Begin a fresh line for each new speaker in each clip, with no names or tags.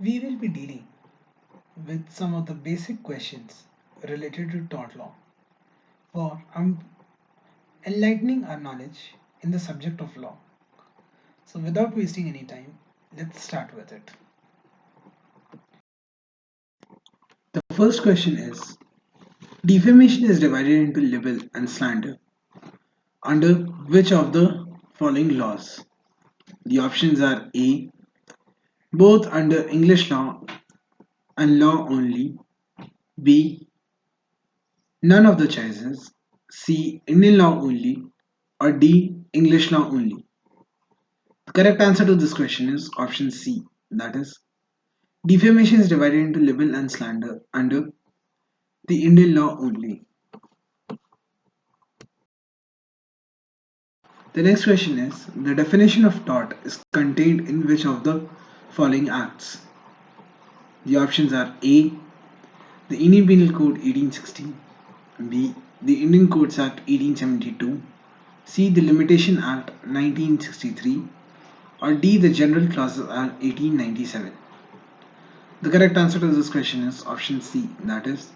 We will be dealing with some of the basic questions related to tort law for enlightening our knowledge in the subject of law. So, without wasting any time, let's start with it. The first question is: defamation is divided into libel and slander under which of the following laws? The options are A, both under English law and law only, B, none of the choices, C, Indian law only, or D, English law only. The correct answer to this question is option C, that is, defamation is divided into libel and slander under the Indian law only. The next question is: the definition of tort is contained in which of the following acts? The options are A, the Indian Penal Code 1860, B, the Indian Codes Act 1872, C, the Limitation Act 1963, or D, the General Clauses Act 1897. The correct answer to this question is option C, that is,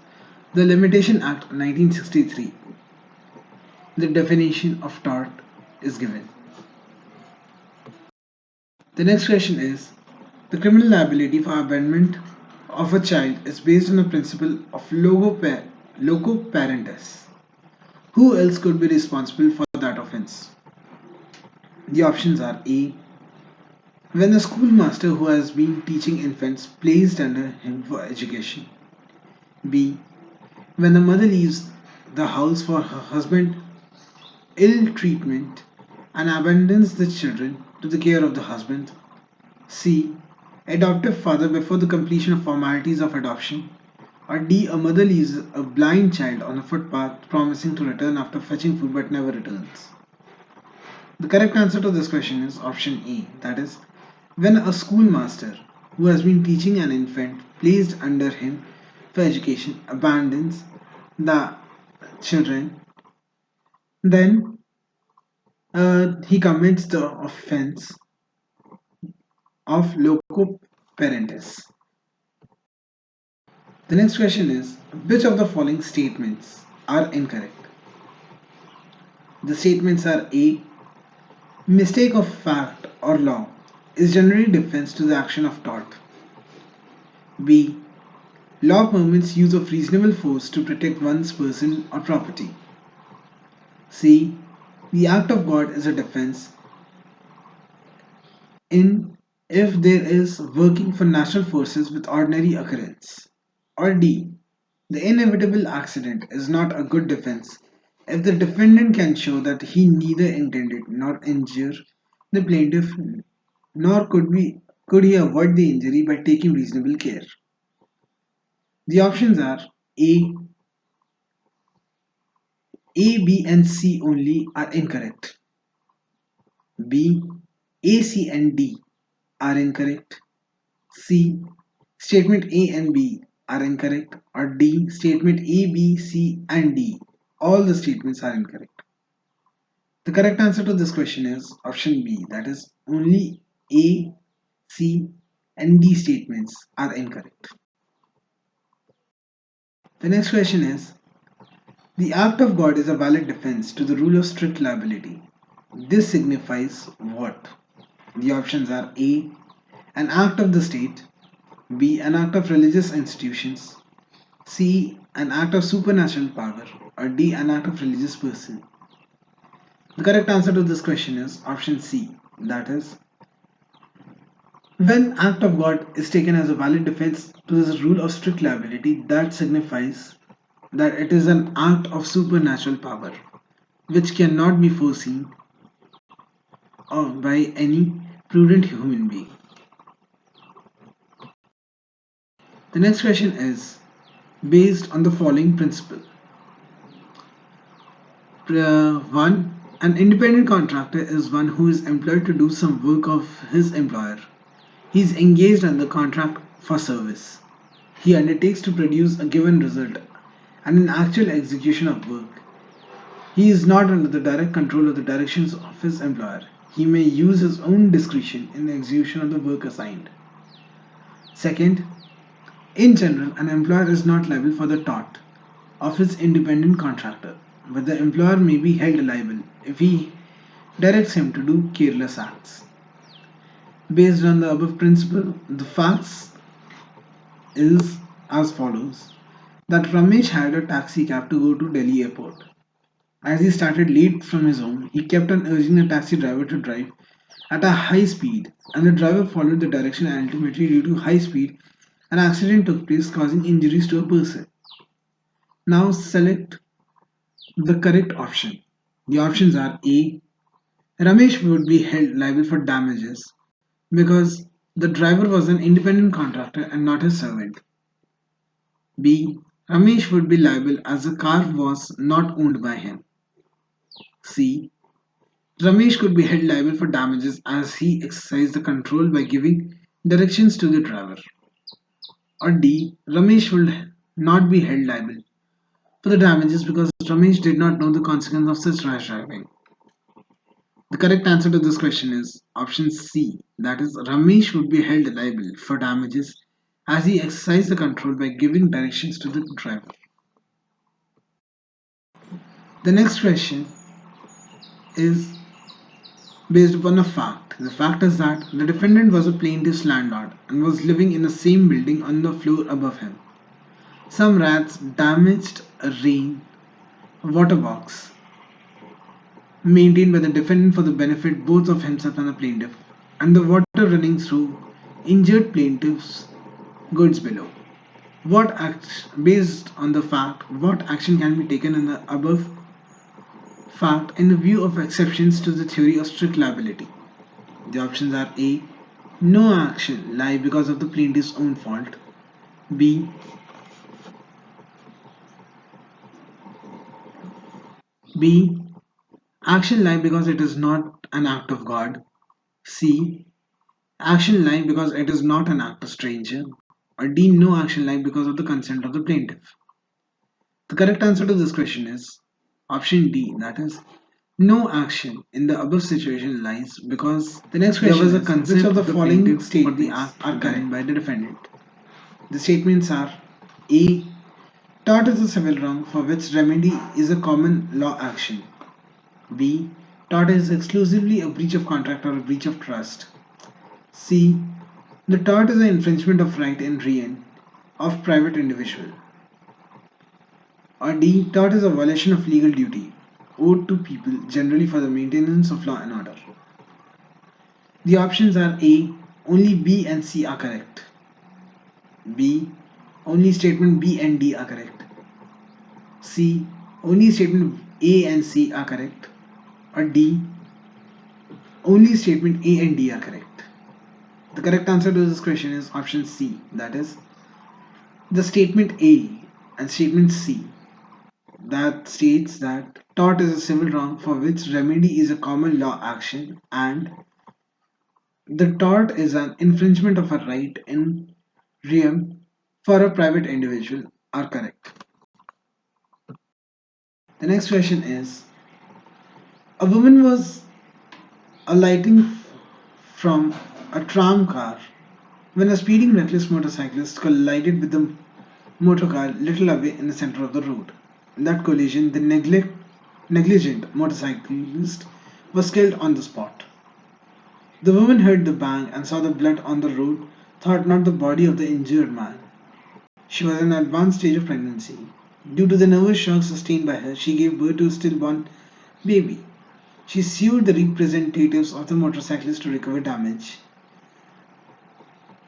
the Limitation Act 1963. The definition of tort is given. The next question is: the criminal liability for abandonment of a child is based on the principle of loco parentis. Who else could be responsible for that offense? The options are A, when a schoolmaster who has been teaching infants placed under him for education, B, when a mother leaves the house for her husband ill treatment and abandons the children to the care of the husband, C, adoptive father before the completion of formalities of adoption, or D, a mother leaves a blind child on a footpath promising to return after fetching food but never returns. The correct answer to this question is option A, that is, when a schoolmaster who has been teaching an infant placed under him for education abandons the children, then he commits the offense of loco parentis. The next question is: which of the following statements are incorrect? The statements are A, mistake of fact or law is generally defense to the action of tort. B, law permits use of reasonable force to protect one's person or property. C, the act of God is a defense in if there is working for natural forces with ordinary occurrence. Or D, the inevitable accident is not a good defense if the defendant can show that he neither intended nor injure the plaintiff, nor could he avoid the injury by taking reasonable care. The options are A, A, B, and C only are incorrect. B, A, C, and D are incorrect. C, statement A and B are incorrect. Or D, statement A, B, C, and D. All the statements are incorrect. The correct answer to this question is option B, that is, only A, C, and D statements are incorrect. The next question is: the act of God is a valid defense to the rule of strict liability. This signifies what? The options are A, an act of the state, B, an act of religious institutions, C, an act of supernatural power, or D, an act of religious person. The correct answer to this question is option C, that is, when act of God is taken as a valid defense to this rule of strict liability, that signifies that it is an act of supernatural power which cannot be foreseen by any prudent human being. The next question is based on the following principle. 1. An independent contractor is one who is employed to do some work of his employer. He is engaged under contract for service. He undertakes to produce a given result and in actual execution of work. He is not under the direct control of the directions of his employer. He may use his own discretion in the execution of the work assigned. Second, in general, an employer is not liable for the tort of his independent contractor, but the employer may be held liable if he directs him to do careless acts. Based on the above principle, the facts is as follows: that Ramesh had a taxi cab to go to Delhi airport. As he started late from his home, he kept on urging the taxi driver to drive at a high speed, and the driver followed the direction, and ultimately, due to high speed, an accident took place causing injuries to a person. Now select the correct option. The options are A. Ramesh would be held liable for damages because the driver was an independent contractor and not his servant. B. Ramesh would be liable as the car was not owned by him. C. Ramesh could be held liable for damages as he exercised the control by giving directions to the driver. Or D. Ramesh would not be held liable for the damages because Ramesh did not know the consequence of such rash driving. The correct answer to this question is option C. That is, Ramesh would be held liable for damages as he exercised the control by giving directions to the driver. The next question is based upon a fact. The fact is that the defendant was a plaintiff's landlord and was living in the same building on the floor above him. Some rats damaged a rain water box maintained by the defendant for the benefit both of himself and the plaintiff, and the water running through injured plaintiff's goods below. Based on the fact, what action can be taken in the above fact in the view of exceptions to the theory of strict liability? The options are A. No action lie because of the plaintiff's own fault. B. B. Action lie because it is not an act of God. C. Action lie because it is not an act of stranger. Or D. No action lie because of the consent of the plaintiff. The correct answer to this question is option D. That is, no action in the above situation lies because the next question there was a consent which of the following statements are correct by the defendant. The statements are A. Tort is a civil wrong for which remedy is a common law action. B. Tort is exclusively a breach of contract or a breach of trust. C. The tort is an infringement of right in rein of private individual. Or D. Tort is a violation of legal duty owed to people generally for the maintenance of law and order. The options are A. Only B and C are correct. B. Only statement B and D are correct. C. Only statement A and C are correct. Or D. Only statement A and D are correct. The correct answer to this question is option C. That is, the statement A and statement C that states that tort is a civil wrong for which remedy is a common law action and the tort is an infringement of a right in rem for a private individual are correct. The next question is: a woman was alighting from a tram car when a speeding reckless motorcyclist collided with the motor car little away in the center of the road. In that collision, the negligent motorcyclist was killed on the spot. The woman heard the bang and saw the blood on the road, thought not the body of the injured man. She was in an advanced stage of pregnancy. Due to the nervous shock sustained by her, she gave birth to a stillborn baby. She sued the representatives of the motorcyclist to recover damage.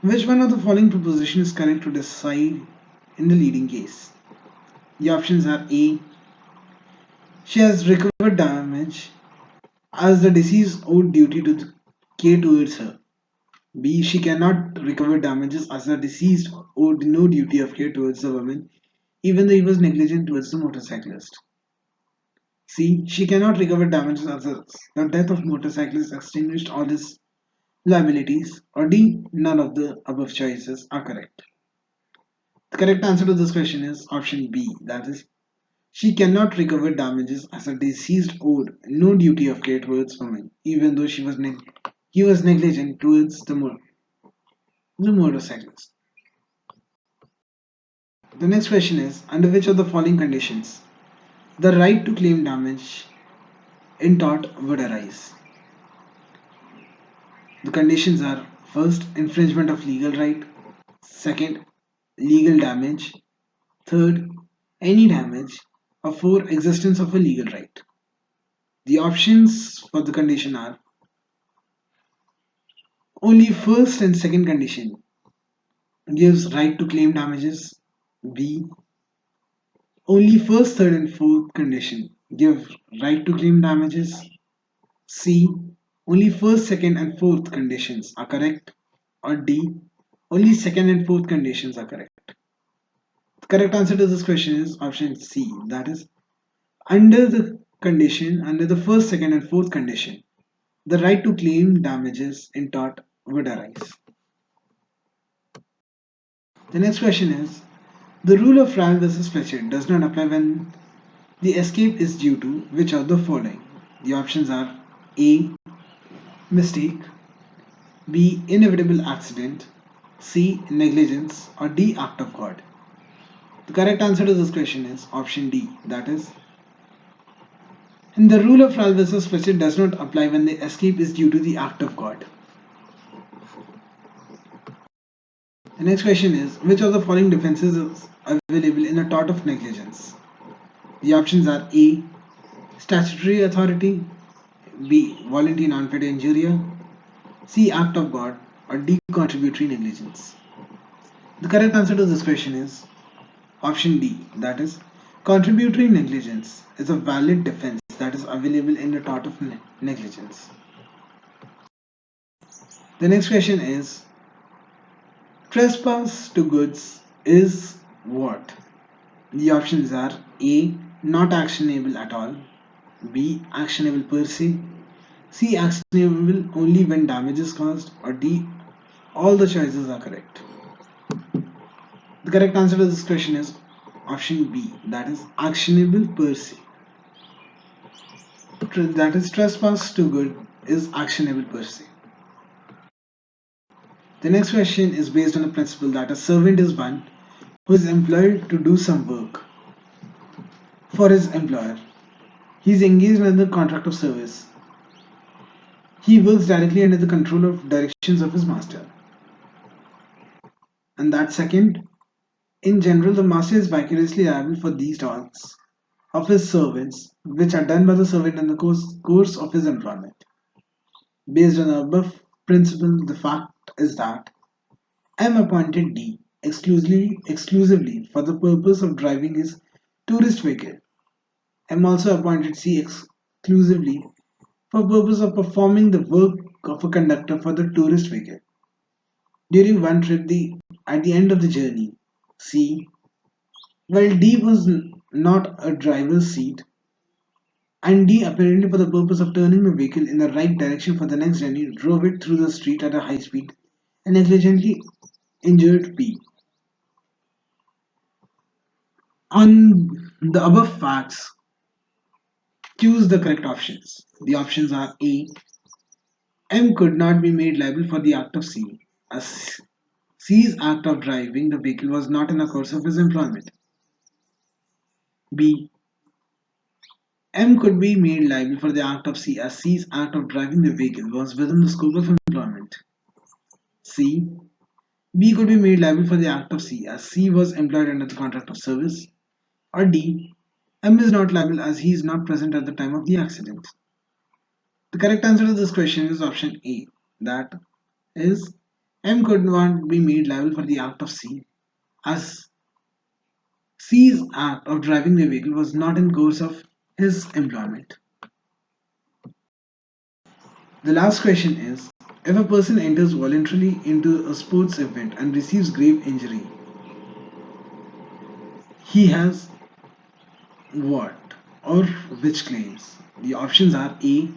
Which one of the following propositions is correct to decide in the leading case? The options are A. She has recovered damage as the deceased owed duty to care towards her. B. She cannot recover damages as the deceased owed no duty of care towards the woman even though he was negligent towards the motorcyclist. C. She cannot recover damages as the death of motorcyclist extinguished all his liabilities. Or D. None of the above choices are correct. The correct answer to this question is option B. That is, she cannot recover damages as the deceased owed no duty of care towards woman even though he was negligent towards the motorcyclist. The next question is, under which of the following conditions the right to claim damage in tort would arise? The conditions are: first, infringement of legal right; second, legal damage; third, any damage; or four, existence of a legal right. The options for the condition are: only first and second condition gives right to claim damages; B, only first, third, and fourth condition give right to claim damages; C, only first, second, and fourth conditions are correct; or D, only second and fourth conditions are correct. The correct answer to this question is option C, that is, under the first, second, and fourth condition, the right to claim damages in tort would arise. The next question is, the rule of Ryle versus Fletcher does not apply when the escape is due to which of the following? The options are: A, mistake; B, inevitable accident; C, negligence; or D, act of God. The correct answer to this question is option D, that is, and the rule of Ryle versus Fletcher does not apply when the escape is due to the act of God. The next question is, which of the following defenses is available in a tort of negligence? The options are: A, statutory authority; B, voluntary non-fit injuria; C, act of God; or D, contributory negligence. The correct answer to this question is option D, that is, contributory negligence is a valid defense that is available in the tort of negligence. The next question is, trespass to goods is what? The options are: A, not actionable at all; B, actionable per se; C, actionable only when damage is caused; or D, all the choices are correct. The correct answer to this question is option B, that is, actionable per se. That is, trespass to good is actionable per se. The next question is based on the principle that a servant is one who is employed to do some work for his employer. He is engaged under the contract of service. He works directly under the control of directions of his master. And that second, in general, the master is vicariously liable for these tasks of his servants, which are done by the servant in the course of his employment. Based on the above principle, the fact is that M appointed D exclusively for the purpose of driving his tourist vehicle. M also appointed C exclusively for purpose of performing the work of a conductor for the tourist vehicle. During one trip, at the end of the journey, C, while D was not a driver's seat, and D, apparently for the purpose of turning the vehicle in the right direction for the next journey, drove it through the street at a high speed and negligently injured B. On the above facts, choose the correct options. The options are: A, M could not be made liable for the act of C, as C's act of driving the vehicle was not in the course of his employment. B, M could be made liable for the act of C, as C's act of driving the vehicle was within the scope of employment. C, B could be made liable for the act of C, as C was employed under the contract of service. Or D, M is not liable as he is not present at the time of the accident. The correct answer to this question is option A, that is, M could not be made liable for the act of C, as C's act of driving the vehicle was not in course of his employment. The last question is, if a person enters voluntarily into a sports event and receives grave injury, he has what or which claims? The options are: A,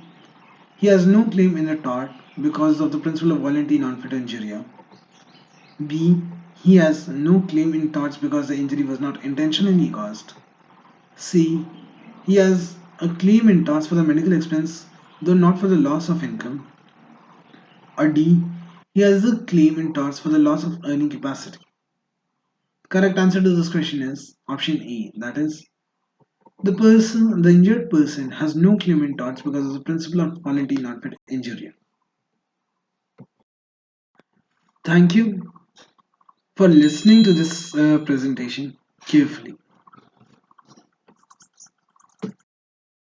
he has no claim in a tort because of the principle of voluntary non-fit injuria; B, he has no claim in torts because the injury was not intentionally caused; C, he has a claim in torts for the medical expense though not for the loss of income; or D, he has a claim in torts for the loss of earning capacity. Correct answer to this question is option A. That is, the injured person has no claim in torts because of the principle of quality not fit injury. Thank you for listening to this presentation carefully.